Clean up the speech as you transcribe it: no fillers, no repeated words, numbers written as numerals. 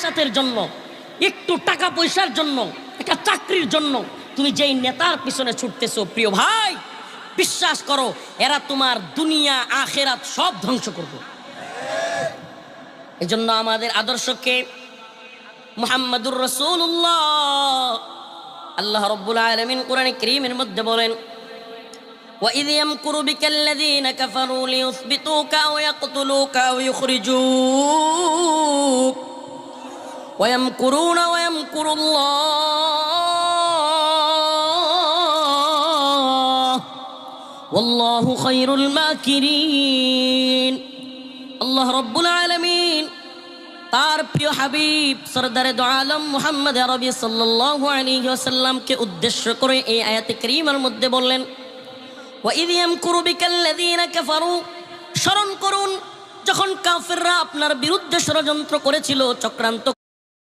মাসাতের জন্য, একটু টাকা পয়সার জন্য, একটা চাকরির জন্য তুমি যেই নেতার পিছনে ছুটতেছো, প্রিয় ভাই বিশ্বাস করো এরা তোমার দুনিয়া আখেরাত সব ধ্বংস করবে। এজন্য আমাদের আদর্শকে মুহাম্মাদুর রাসূলুল্লাহ, আল্লাহ রাব্বুল আলামিন কোরআনে কারীমের মধ্যে বলেন, وَإِذْ يَمْكُرُ بِكَ الَّذِينَ كَفَرُوا لِيُثْبِتُوكَ أَوْ يَقْتُلُوكَ أَوْ يُخْرِجُوكَ وَيَمْكُرُونَ وَيَمْكُرُ اللَّهُ وَاللَّهُ خَيْرُ الْمَاكِرِينَ। আল্লাহ রাব্বুল আলামিন তার প্রিয় হাবিব সরদারে দো আলম মুহাম্মদ আরবি সাল্লাল্লাহু আলাইহি ওয়াসাল্লামকে উদ্দেশ্য করে এই আয়াতে কারীমার মধ্যে বললেন, وَإِذْ يَمْكُرُ بِكَ الَّذِينَ كَفَرُوا, স্মরণ করুন যখন কাফেররা আপনার বিরুদ্ধে ষড়যন্ত্র করেছিল, চক্রান্ত